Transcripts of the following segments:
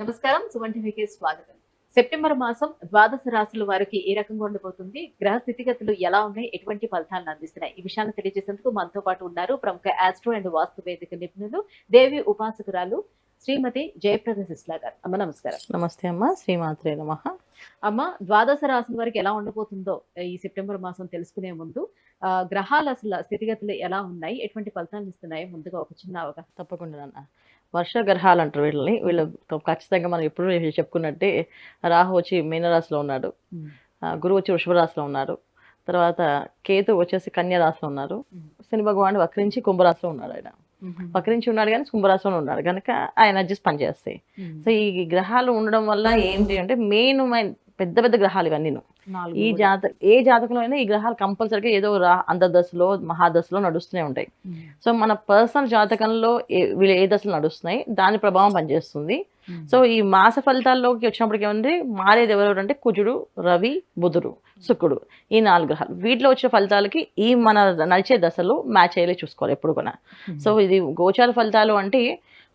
నమస్కారం. సుమన్ టీవీకి స్వాగతం. సెప్టెంబర్ మాసం ద్వాదశ రాశుల వారికి ఏ రకంగా ఉండబోతుంది, గ్రహ స్థితిగతులు ఎలా ఉన్నాయి, ఎటువంటి ఫలితాలను అందిస్తున్నాయి, ఈ విషయాన్ని తెలియజేసేందుకు మనతో పాటు ఉన్నారు ప్రముఖ ఆస్ట్రో అండ్ వాస్తు వేదిక నిపుణులు, దేవి ఉపాసకురాలు శ్రీమతి జయప్రద సిస్లా గారు. అమ్మ నమస్కారం. నమస్తే అమ్మ, శ్రీమాత్రే నమః. అమ్మ, ద్వాదశ రాశుల వారికి ఎలా ఉండబోతుందో ఈ సెప్టెంబర్ మాసం తెలుసుకునే ముందు గ్రహాల అసలు స్థితిగతులు ఎలా ఉన్నాయి, ఎటువంటి ఫలితాలను ఇస్తున్నాయో ముందుగా ఒక చిన్న అవగాహన. తప్పకుండా నాన్న. వర్ష గ్రహాలు అంటారు వీళ్ళని. వీళ్ళు ఖచ్చితంగా మనం ఎప్పుడు చెప్పుకున్నట్టే రాహు వచ్చి మీనరాశిలో ఉన్నాడు, గురువు వచ్చి వృషభ రాశిలో ఉన్నారు, తర్వాత కేతు వచ్చేసి కన్యా రాశిలో ఉన్నారు, శని భగవానుడు వక్రించి కుంభరాశిలో ఉన్నాడు. ఆయన వక్రించి ఉన్నాడు కానీ కుంభరాశిలో ఉన్నాడు కనుక ఆ ఎనర్జీస్ పనిచేస్తాయి. సో ఈ గ్రహాలు ఉండడం వల్ల ఏంటి అంటే మెయిన్ పెద్ద పెద్ద గ్రహాలు ఇవన్నీ. ఏ జాతకంలో అయినా ఈ గ్రహాలు కంపల్సరీగా ఏదో అంతర్దశలో మహాదశలో నడుస్తూనే ఉంటాయి. సో మన పర్సనల్ జాతకంలో వీళ్ళు ఏ దశలు నడుస్తున్నాయి దాని ప్రభావం పనిచేస్తుంది. సో ఈ మాస ఫలితాల్లోకి వచ్చినప్పటికి ఏమంటే మారేది ఎవరెవరు అంటే కుజుడు, రవి, బుధుడు, శుక్రుడు, ఈ 4 గ్రహాలు. వీటిలో వచ్చే ఫలితాలకి ఈ మన నడిచే దశలు మ్యాచ్ అయ్యేలా చూసుకోవాలి ఎప్పుడు కూడా. సో ఇది గోచార ఫలితాలు అంటే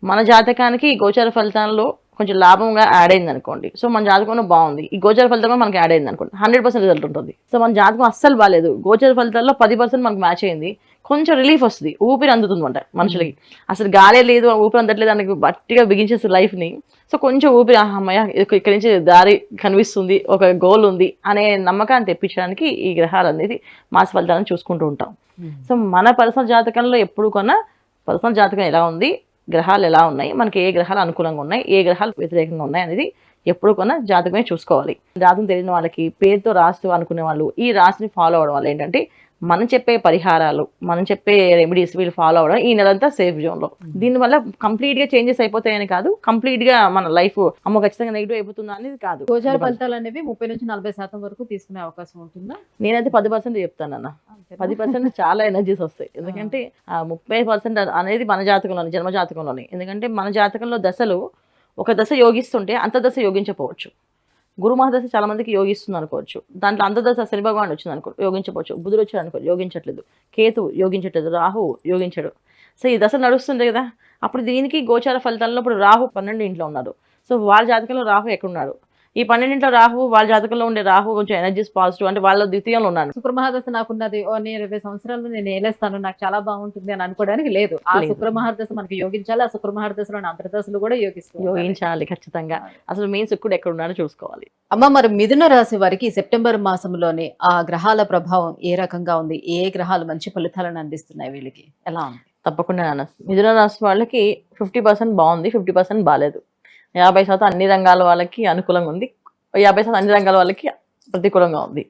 మన జాతకానికి ఈ గోచార ఫలితాల్లో కొంచెం లాభంగా యాడ్ అయింది అనుకోండి, సో మన జాతకంలో బాగుంది, ఈ గోచర ఫలితంలో మనకి యాడ్ అయింది అనుకోండి 100% రిజల్ట్ ఉంటుంది. సో మన జాతకం అస్సలు బాగాలేదు, గోచర ఫలితాల్లో 10% మనకు మ్యాచ్ అయింది, కొంచెం రిలీఫ్ వస్తుంది, ఊపిరి అందుతుంది అంట మనుషులకి. అసలు గాలే లేదు, ఊపిరి అందట్లేదు, దానికి గట్టిగా బిగించేస్తుంది లైఫ్ని. సో కొంచెం ఊపిరి అమ్మయ్య ఇక్కడి నుంచి దారి కనిపిస్తుంది, ఒక గోల్ ఉంది అనే నమ్మకాన్ని తెప్పించడానికి ఈ గ్రహాలు అనేది మాస ఫలితాలను చూసుకుంటూ ఉంటాం. సో మన పర్సనల్ జాతకంలో ఎప్పుడు కొన్నా పర్సనల్ జాతకం ఎలా ఉంది, గ్రహాలు ఎలా ఉన్నాయి, మనకి ఏ గ్రహాలు అనుకూలంగా ఉన్నాయి, ఏ గ్రహాలు వ్యతిరేకంగా ఉన్నాయి అనేది ఎప్పుడు కొన్నా జాతకమే చూసుకోవాలి. జాతకం తెలియని వాళ్ళకి పేరుతో రాస్తూ అనుకునే వాళ్ళు ఈ రాశిని ఫాలో అవడం వల్ల ఏంటంటే మనం చెప్పే పరిహారాలు, మనం చెప్పే రెమెడీస్ వీళ్ళు ఫాలో అవడం ఈ నెలంతా సేఫ్ జోన్లో. దీనివల్ల కంప్లీట్గా చేంజెస్ అయిపోతాయని కాదు, కంప్లీట్గా మన లైఫ్ అమ్మ ఖచ్చితంగా నెగిటివ్ అయిపోతుందా అనేది కాదు. గోచార ఫలితాలు అనేవి 30 నుంచి 40% వరకు తీసుకునే అవకాశం ఉంటుందా? నేనైతే 10% చెప్తాను అన్న. 10% చాలా ఎనర్జీస్ వస్తాయి. ఎందుకంటే 30% అనేది మన జాతకంలోని, జన్మ జాతకంలోని. ఎందుకంటే మన జాతకంలో దశలు ఒక దశ యోగిస్తుంటే అంత దశ యోగించకపోవచ్చు. గురు మహాదశ చాలా మందికి యోగిస్తుంది అనుకోవచ్చు, దాంట్లో అంతర్దశ శని భగవాన్ వచ్చింది అనుకో యోగించవచ్చు, బుధుడు వచ్చాడు అనుకో యోగించట్లేదు, కేతు యోగించట్లేదు, రాహు యోగించడు. సో ఈ దశ నడుస్తుంది కదా, అప్పుడు దీనికి గోచార ఫలితాల్లో ఇప్పుడు రాహు 12 ఇంట్లో ఉన్నారు. సో వాళ్ళ జాతకంలో రాహు ఎక్కడున్నాడు, ఈ 12 ఇంట్లో రాహు, వాళ్ళ జాతకంలో ఉండే రాహు కొంచెం ఎనర్జీస్ పాజిటివ్ అంటే వాళ్ళ ద్వితీయంలో ఉన్నాడు. శుక్ర మహాదశ నాకున్నది నేను 20 సంవత్సరాలు నేను ఏలేస్తాను, నాకు చాలా బాగుంటుంది అని అనుకోవడానికి లేదు. ఆ శుక్ర మహాదశ మనకి యోగించాలి, ఆ శుక్ర మహాదశలోని అంతర్దశలు కూడా యోగించాలి ఖచ్చితంగా. అసలు మెయిన్ శుక్రుడు ఎక్కడ ఉన్నాడో చూసుకోవాలి. అమ్మ, మరి మిథున రాశి వారికి సెప్టెంబర్ మాసంలోనే ఆ గ్రహాల ప్రభావం ఏ రకంగా ఉంది, ఏ గ్రహాలు మంచి ఫలితాలను అందిస్తున్నాయి, వీళ్ళకి ఎలా ఉంది? తప్పకుండా నాన్న. మిథున రాశి వాళ్ళకి 50% బాగుంది, 50% బాగాలేదు. 50% అన్ని రంగాల వాళ్ళకి అనుకూలంగా ఉంది, 50% అన్ని రంగాల వాళ్ళకి ప్రతికూలంగా ఉంది.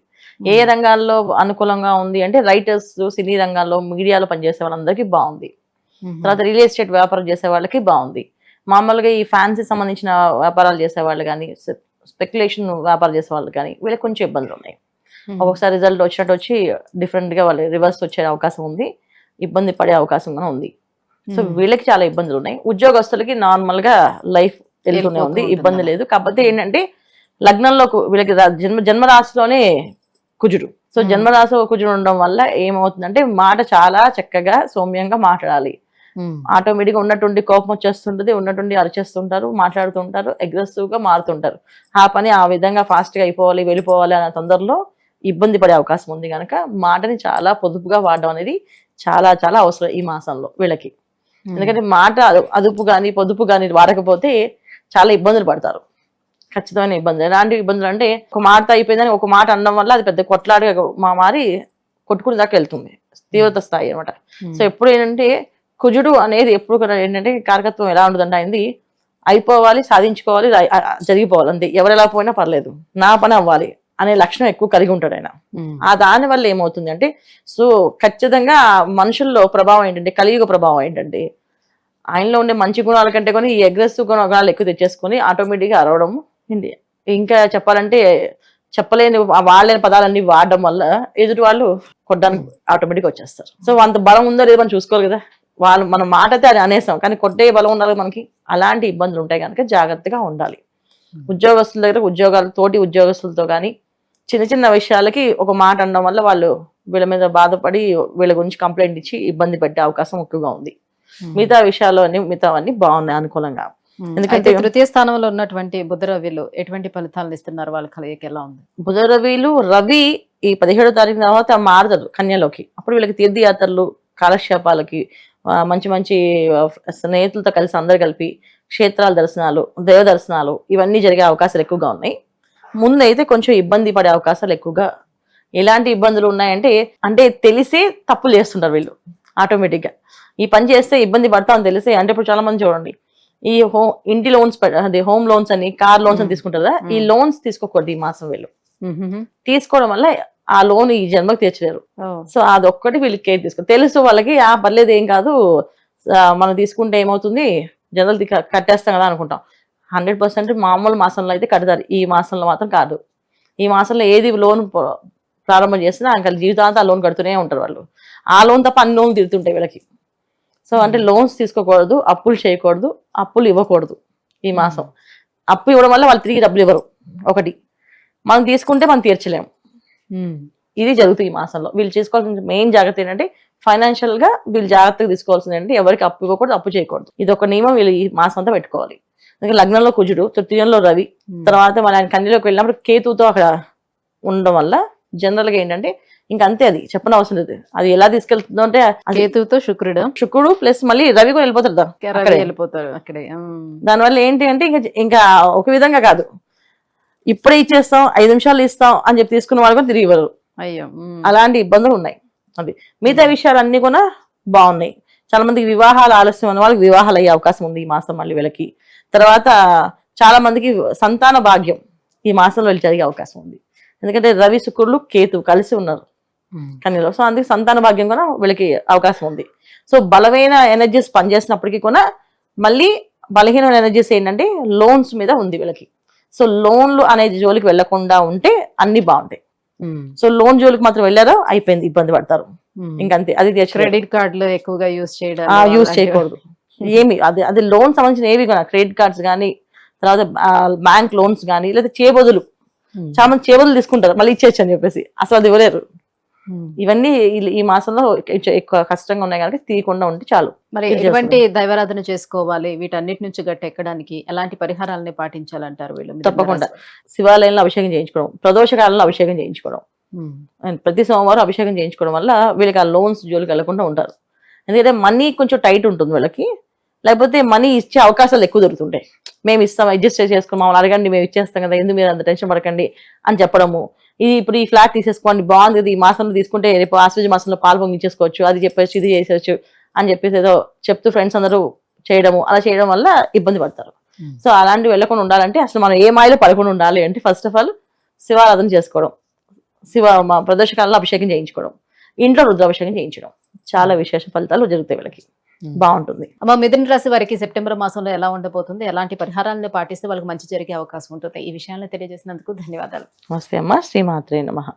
ఏ రంగాల్లో అనుకూలంగా ఉంది అంటే రైటర్స్, సినీ రంగాల్లో, మీడియాలో పనిచేసే వాళ్ళందరికీ బాగుంది. తర్వాత రియల్ ఎస్టేట్ వ్యాపారం చేసే వాళ్ళకి బాగుంది. మామూలుగా ఈ ఫ్యాన్సీ సంబంధించిన వ్యాపారాలు చేసే వాళ్ళు కానీ, స్పెక్యులేషన్ వ్యాపారం చేసే వాళ్ళు కానీ వీళ్ళకి కొంచెం ఇబ్బందులు ఉన్నాయి. ఒక్కొక్కసారి రిజల్ట్ వచ్చినట్టు వచ్చి డిఫరెంట్గా వాళ్ళు రివర్స్ వచ్చే అవకాశం ఉంది, ఇబ్బంది పడే అవకాశం కూడా ఉంది. సో వీళ్ళకి చాలా ఇబ్బందులు ఉన్నాయి. ఉద్యోగస్తులకి నార్మల్గా లైఫ్ వెళ్తూనే ఉంది, ఇబ్బంది లేదు. కాకపోతే ఏంటంటే లగ్నంలో వీళ్ళకి జన్మరాశిలోనే కుజుడు. సో జన్మరాశి కుజుడు ఉండడం వల్ల ఏమవుతుందంటే మాట చాలా చక్కగా సౌమ్యంగా మాట్లాడాలి. ఆటోమేటిక్గా ఉన్నటువంటి కోపం వచ్చేస్తుంటది, ఉన్నటువంటి అరిచేస్తుంటారు, మాట్లాడుతుంటారు, అగ్రెసివ్ గా మారుతుంటారు. ఆ పని ఆ విధంగా ఫాస్ట్ గా అయిపోవాలి, వెళ్ళిపోవాలి అనే తొందరలో ఇబ్బంది పడే అవకాశం ఉంది కనుక మాటని చాలా పొదుపుగా వాడడం అనేది చాలా చాలా అవసరం ఈ మాసంలో వీళ్ళకి. ఎందుకంటే మాట అదుపు కానీ పొదుపు కానీ వాడకపోతే చాలా ఇబ్బందులు పడతారు, ఖచ్చితమైన ఇబ్బందులు. ఎలాంటి ఇబ్బందులు అంటే ఒక మాట అయిపోయిందని ఒక మాట అనడం వల్ల అది పెద్ద కొట్లాడిగా మారి కొట్టుకునే దాకా వెళ్తుంది, తీవ్రత స్థాయి అనమాట. సో ఎప్పుడు ఏంటంటే కుజుడు అనేది ఎప్పుడు కూడా ఏంటంటే కారకత్వం ఎలా ఉంటుందంటే అయింది అయిపోవాలి, సాధించుకోవాలి, జరిగిపోవాలి అంతే, ఎవరు ఎలా పోయినా పర్లేదు, నా పని అవ్వాలి అనే లక్షణం ఎక్కువ కలిగి ఉంటాడు ఆయన. ఆ దాని వల్ల ఏమవుతుంది అంటే సో ఖచ్చితంగా మనుషుల్లో ప్రభావం ఏంటంటే కలియుగ ప్రభావం ఏంటంటే ఆయనలో ఉండే మంచి గుణాల కంటే కొన్ని ఈ అగ్రెసివ్ గుణాలు ఎక్కువ తెచ్చేసుకొని ఆటోమేటిక్గా అరవడము. ఇంకా చెప్పాలంటే చెప్పలేని వాళ్ళని పదాలన్నీ వాడడం వల్ల ఎదుటి వాళ్ళు కొట్టడానికి ఆటోమేటిక్గా వచ్చేస్తారు. సో అంత బలం ఉందో లేదో మనం చూసుకోవాలి కదా, వాళ్ళు మన మాట అయితే అది అనేసాం కానీ కొట్టే బలం ఉండాలి మనకి. అలాంటి ఇబ్బందులు ఉంటాయి కనుక జాగ్రత్తగా ఉండాలి. ఉద్యోగస్తుల దగ్గర ఉద్యోగాలు తోటి ఉద్యోగస్తులతో కానీ చిన్న చిన్న విషయాలకి ఒక మాట అనడం వల్ల వాళ్ళు వీళ్ళ మీద బాధపడి వీళ్ళ గురించి కంప్లైంట్ ఇచ్చి ఇబ్బంది పెట్టే అవకాశం ఎక్కువగా ఉంది. మిగతా విషయాలు మిగతావన్నీ బాగున్నాయి అనుకూలంగా. ఎందుకంటే అయితే తృతీయ స్థానంలో ఉన్నటువంటి బుధ రవిలు ఎటువంటి ఫలితాలను ఇస్తున్నారు? వాళ్ళ కలయిక ఎలా ఉంది? బుధ రవిలు రవి ఈ 17వ తారీఖు తర్వాత మారుతారు కన్యలోకి. అప్పుడు వీళ్ళకి తీర్థయాత్రలు, కాలక్షేపాలకి, మంచి మంచి స్నేహితులతో కలిసి అందరు కలిపి క్షేత్రాల దర్శనాలు, దైవ దర్శనాలు ఇవన్నీ జరిగే అవకాశాలు ఎక్కువగా ఉన్నాయి. ముందైతే కొంచెం ఇబ్బంది పడే అవకాశాలు ఎక్కువగా. ఎలాంటి ఇబ్బందులు ఉన్నాయంటే, అంటే తెలిసే తప్పులు చేస్తుంటారు వీళ్ళు ఆటోమేటిక్గా. ఈ పని చేస్తే ఇబ్బంది పడతామని తెలిసే, అంటే ఇప్పుడు చాలా మంది చూడండి ఈ ఇంటి లోన్స్, అదే హోమ్ లోన్స్ అని, కార్ లోన్స్ అని తీసుకుంటారు కదా, ఈ లోన్స్ తీసుకోకూడదు ఈ మాసం వీళ్ళు. తీసుకోవడం వల్ల ఆ లోన్ ఈ జన్మకు తీర్చలేరు. సో అదొక్కటి వీళ్ళకి కేర్ తీసుకో, తెలుసు వాళ్ళకి పర్లేదు ఏం కాదు, మనం తీసుకుంటే ఏమవుతుంది జనరల్ కట్టేస్తాం కదా అనుకుంటాం. 100% మామూలు మాసంలో అయితే కడతారు, ఈ మాసంలో మాత్రం కాదు. ఈ మాసంలో ఏది లోన్ ప్రారంభం చేసినా ఇంకా జీవితాంతం ఆ లోన్ కడుతూనే ఉంటారు వాళ్ళు. ఆ లోన్ తప్ప అన్ని లోన్ తిరుగుతుంటాయి వీళ్ళకి. సో అంటే లోన్స్ తీసుకోకూడదు, అప్పులు చేయకూడదు, అప్పులు ఇవ్వకూడదు ఈ మాసం. అప్పు ఇవ్వడం వల్ల వాళ్ళు తిరిగి డబ్బులు ఇవ్వరు. ఒకటి, మనం తీసుకుంటే మనం తీర్చలేము. ఇది జరుగుతుంది ఈ మాసంలో. వీళ్ళు చేసుకోవాల్సిన మెయిన్ జాగ్రత్త ఏంటంటే, ఫైనాన్షియల్ గా వీళ్ళు జాగ్రత్తగా తీసుకోవాల్సింది ఏంటంటే, ఎవరికి అప్పు ఇవ్వకూడదు, అప్పు చేయకూడదు. ఇది ఒక నియమం వీళ్ళు ఈ మాసం అంతా పెట్టుకోవాలి. అందుకే లగ్నంలో కుజుడు, తృతీయంలో రవి, తర్వాత మన ఆయన కన్యలోకి వెళ్ళినప్పుడు కేతుతో అక్కడ ఉండడం వల్ల జనరల్ గా ఏంటంటే ఇంకా అంతే, అది చెప్పని అవసరం లేదు. అది ఎలా తీసుకెళ్తుందో అంటే కేతుతో శుక్రుడు ప్లస్ మళ్ళీ రవి కూడా వెళ్ళిపోతారు వెళ్ళిపోతారు అక్కడే. దానివల్ల ఏంటి అంటే ఇంకా ఒక విధంగా కాదు, ఇప్పుడే ఇచ్చేస్తాం 5 నిమిషాలు ఇస్తాం అని చెప్పి తీసుకున్న వాళ్ళు కూడా తిరిగి ఇవ్వరు. అయ్యో, అలాంటి ఇబ్బందులు ఉన్నాయి. అది మిగతా విషయాలు అన్ని కూడా బాగున్నాయి. చాలా మందికి వివాహాలు ఆలస్యం అన్న వాళ్ళకి వివాహాలు అయ్యే అవకాశం ఉంది ఈ మాసం మళ్ళీ వీళ్ళకి. తర్వాత చాలా మందికి సంతాన భాగ్యం ఈ మాసంలో వీళ్ళు జరిగే అవకాశం ఉంది. ఎందుకంటే రవి శుక్రులు కేతు కలిసి ఉన్నారు కన్యలో. సో అందుకే సంతాన భాగ్యం కూడా వీళ్ళకి అవకాశం ఉంది. సో బలమైన ఎనర్జీస్ పనిచేసినప్పటికీ కూడా మళ్ళీ బలహీనమైన ఎనర్జీస్ ఏంటంటే లోన్స్ మీద ఉంది వీళ్ళకి. సో లోన్లు అనేది జోలికి వెళ్లకుండా ఉంటే అన్ని బాగుంటాయి. సో లోన్ జోలికి మాత్రం వెళ్ళారో అయిపోయింది, ఇబ్బంది పడతారు ఇంకంతే. అది క్రెడిట్ కార్డులు ఎక్కువగా యూజ్ చేయకూడదు. ఏమి అది లోన్ సంబంధించిన ఏవి కూడా, క్రెడిట్ కార్డ్స్ కానీ, తర్వాత బ్యాంక్ లోన్స్ కానీ, లేదా చేబదులు, చాలా మంది చేబదులు తీసుకుంటారు మళ్ళీ ఇచ్చేయచ్చు అని చెప్పేసి, అసలు అది ఇవ్వలేరు. ఇవన్నీ ఈ మాసంలో ఎక్కువ కష్టంగా ఉన్నాయి కాబట్టి తీయకుండా ఉంటే చాలు. మరి ఎటువంటి దైవారాధన చేసుకోవాలి? వీటన్నిటి నుంచి గట్టి ఎక్కడానికి ఎలాంటి పరిహారాలని పాటించాలంటారు వీళ్ళు? తప్పకుండా శివాలయంలో అభిషేకం చేయించుకోవడం, ప్రదోషకాలంలో అభిషేకం చేయించుకోవడం, ప్రతి సోమవారం అభిషేకం చేయించుకోవడం వల్ల వీళ్ళకి ఆ లోన్స్ జోలికి వెళ్లకుండా ఉంటారు. ఎందుకంటే మనీ కొంచెం టైట్ ఉంటుంది వీళ్ళకి, లేకపోతే మనీ ఇచ్చే అవకాశాలు ఎక్కువ దొరుకుతుంటాయి. మేము ఇస్తాం, అడ్జస్ట్ చేసుకుని మమ్మల్ని అడగండి, మేము ఇచ్చేస్తాం కదా, ఎందుకు మీరు అంత టెన్షన్ పడకండి అని చెప్పడము. ఇది ఇప్పుడు ఈ ఫ్లాట్ తీసేసుకోండి, బాగుంది, ఇది ఈ మాసంలో తీసుకుంటే రేపు ఆశ్వజ మాసంలో పాలు పొంగించేసుకోవచ్చు, అది చెప్పేసి ఇది చేసేవచ్చు అని చెప్పేసి ఏదో చెప్తూ ఫ్రెండ్స్ అందరూ చేయడము, అలా చేయడం వల్ల ఇబ్బంది పడతారు. సో అలాంటివి వెళ్ళకుండా ఉండాలంటే అసలు మనం ఏ మాయలో పడకుండా ఉండాలి అంటే, ఫస్ట్ ఆఫ్ ఆల్ శివారాధన చేసుకోవడం, ప్రదోషకాలంలో అభిషేకం చేయించుకోవడం, ఇంట్లో రుద్రాభిషేకం చేయించడం, చాలా విశేష ఫలితాలు జరుగుతాయి వీళ్ళకి. బాగుంటుంది. అమ్మ, మిథున రాశి వారికి సెప్టెంబర్ మాసంలో ఎలా ఉండబోతుంది? ఎలాంటి పరిహారాలను పాటిస్తే వాళ్ళకి మంచి జరిగే అవకాశం ఉంటుంది? ఈ విషయాలను తెలియజేసినందుకు ధన్యవాదాలు. నమస్తే అమ్మ. శ్రీమాత్రే నమః.